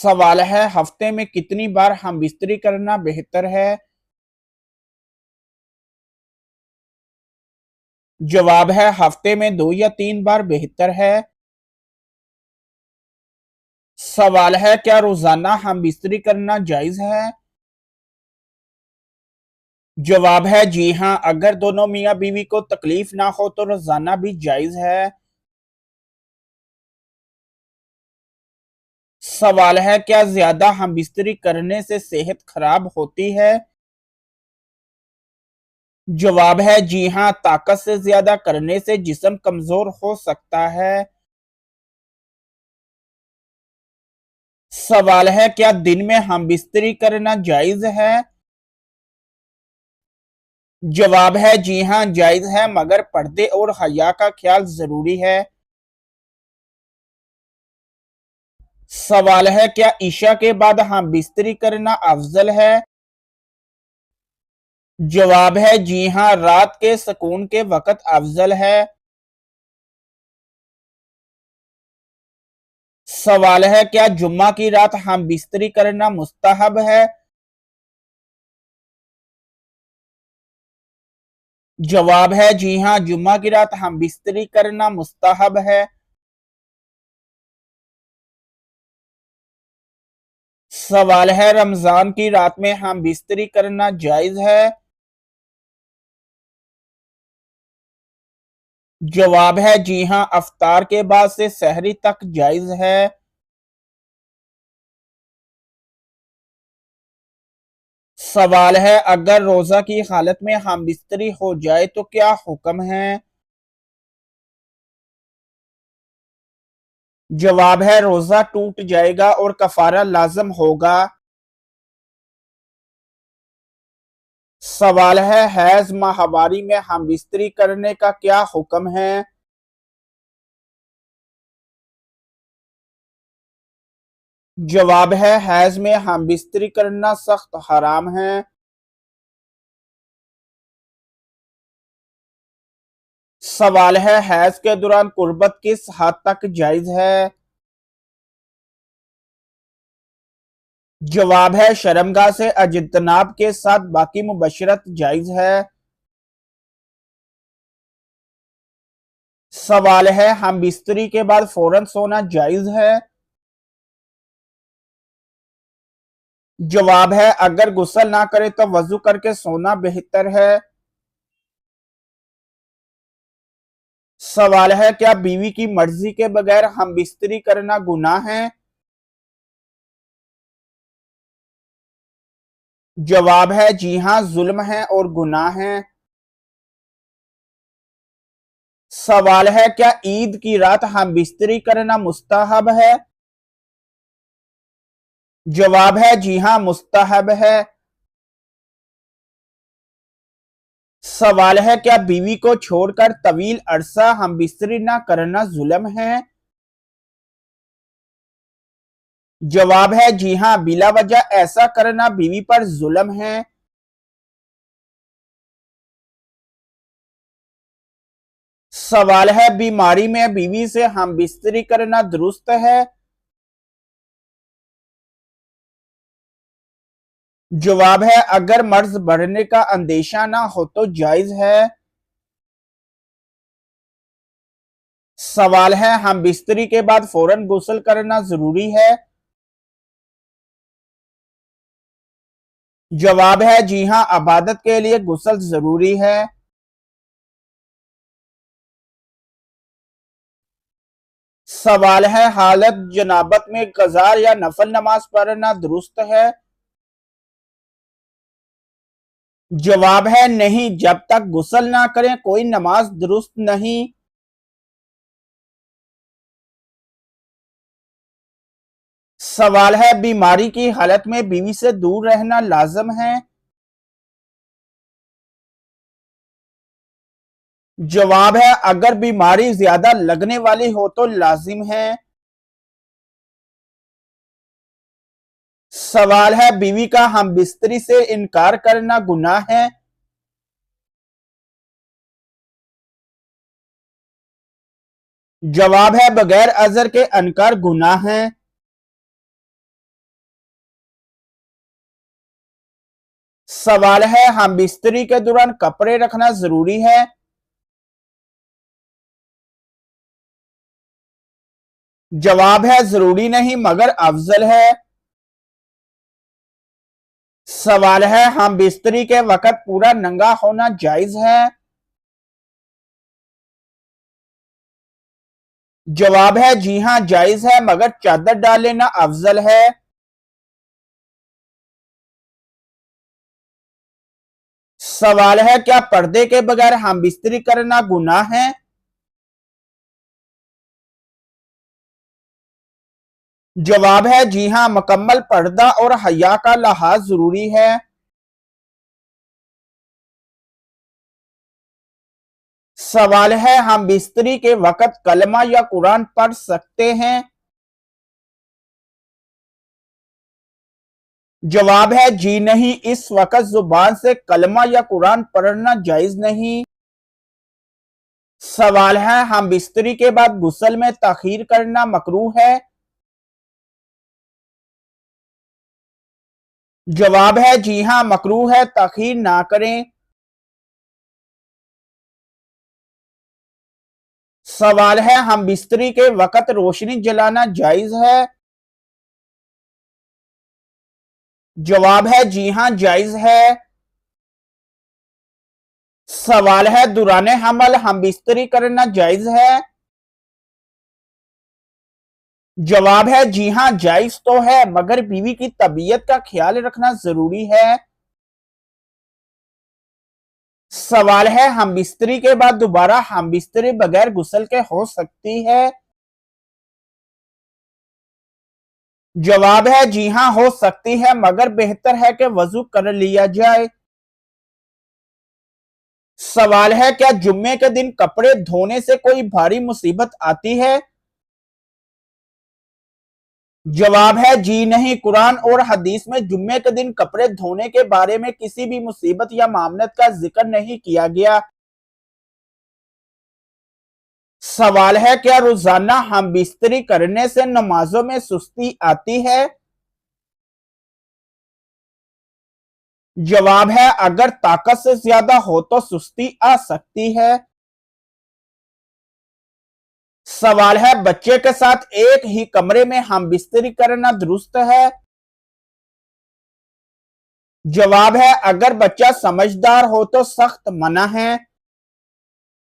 सवाल है हफ्ते में कितनी बार हम बिस्तरी करना बेहतर है। जवाब है हफ्ते में 2 या 3 बार बेहतर है। सवाल है क्या रोजाना हम बिस्तरी करना जायज है। जवाब है जी हां, अगर दोनों मियां बीवी को तकलीफ ना हो तो रोजाना भी जायज है। सवाल है क्या ज्यादा हम बिस्तरी करने से सेहत खराब होती है। जवाब है जी हां, ताकत से ज्यादा करने से जिस्म कमजोर हो सकता है। सवाल है क्या दिन में हम बिस्तरी करना जायज है। जवाब है जी हां, जायज है, मगर पर्दे और हया का ख्याल जरूरी है। सवाल है क्या ईशा के बाद हम बिस्तरी करना अफजल है। जवाब है जी हां, रात के सुकून के वक्त अफजल है। सवाल है क्या जुम्मा की रात हम बिस्तरी करना मुस्तहब है। जवाब है जी हां, जुम्मा की रात हम बिस्तरी करना मुस्तहब है। सवाल है रमजान की रात में हम बिस्तरी करना जायज है। जवाब है जी हां, अफ्तार के बाद से सहरी तक जायज है। सवाल है अगर रोजा की हालत में हम बिस्तरी हो जाए तो क्या हुक्म है। जवाब है रोजा टूट जाएगा और कफारा लाजम होगा। सवाल है हैज माहवारी में हम बिस्तरी करने का क्या हुक्म है। जवाब है हैज में हम बिस्तरी करना सख्त हराम है। सवाल है हैज के दौरान कुर्बत किस हद तक जायज है। जवाब है शर्मगाह से अजितनाब के साथ बाकी मुबशरत जायज है। सवाल है हम बिस्तरी के बाद फौरन सोना जायज है। जवाब है अगर गुस्ल ना करे तो वजू करके सोना बेहतर है। सवाल है क्या बीवी की मर्जी के बगैर हम बिस्तरी करना गुनाह है। जवाब है जी हां, जुल्म है और गुनाह है। सवाल है क्या ईद की रात हम बिस्तरी करना मुस्तहब है। जवाब है जी हां, मुस्तहब है। सवाल है क्या बीवी को छोड़कर तवील अरसा हम बिस्तरी ना करना जुल्म है। जवाब है जी हां, बिला वजह ऐसा करना बीवी पर जुल्म है। सवाल है बीमारी में बीवी से हम बिस्तरी करना दुरुस्त है। जवाब है अगर मर्ज बढ़ने का अंदेशा ना हो तो जायज है। सवाल है हम बिस्तरी के बाद फौरन गुस्ल करना जरूरी है। जवाब है जी हां, इबादत के लिए गुस्ल जरूरी है। सवाल है हालत जनाबत में कजार या नफल नमाज पढ़ना दुरुस्त है। जवाब है नहीं, जब तक गुस्ल ना करें कोई नमाज दुरुस्त नहीं। सवाल है बीमारी की हालत में बीवी से दूर रहना लाजम है। जवाब है अगर बीमारी ज्यादा लगने वाली हो तो लाजिम है। सवाल है बीवी का हम बिस्तरी से इनकार करना गुनाह है। जवाब है बगैर अजर के इनकार गुनाह है। सवाल है हम बिस्तरी के दौरान कपड़े रखना जरूरी है? जवाब है जरूरी नहीं मगर अफजल है। सवाल है हम बिस्तरी के वक्त पूरा नंगा होना जायज है? जवाब है जी हां जायज है मगर चादर डाल लेना अफजल है। सवाल है क्या पर्दे के बगैर हम बिस्तरी करना गुनाह है? जवाब है जी हां मुकम्मल पर्दा और हया का लिहाज जरूरी है। सवाल है हम बिस्तरी के वक्त कलमा या कुरान पढ़ सकते हैं? जवाब है जी नहीं, इस वक्त जुबान से कलमा या कुरान पढ़ना जायज नहीं। सवाल है हम बिस्तरी के बाद गुस्ल में ताखीर करना मकरूह है? जवाब है जी हां मकरूह है, ताखीर ना करें। सवाल है हम बिस्तरी के वक्त रोशनी जलाना जायज है? जवाब है जी हां जायज है। सवाल है दुराने हमल हम बिस्तरी करना जायज है? जवाब है जी हां जायज तो है मगर बीवी की तबीयत का ख्याल रखना जरूरी है। सवाल है हम बिस्तरी के बाद दोबारा हम बिस्तरी बगैर गुस्ल के हो सकती है? जवाब है जी हां हो सकती है मगर बेहतर है कि वजू कर लिया जाए। सवाल है क्या जुम्मे के दिन कपड़े धोने से कोई भारी मुसीबत आती है? जवाब है जी नहीं, कुरान और हदीस में जुम्मे के दिन कपड़े धोने के बारे में किसी भी मुसीबत या मामलत का जिक्र नहीं किया गया। सवाल है क्या रोजाना हम बिस्तरी करने से नमाजों में सुस्ती आती है? जवाब है अगर ताकत से ज्यादा हो तो सुस्ती आ सकती है। सवाल है बच्चे के साथ एक ही कमरे में हम बिस्तरी करना दुरुस्त है? जवाब है अगर बच्चा समझदार हो तो सख्त मना है।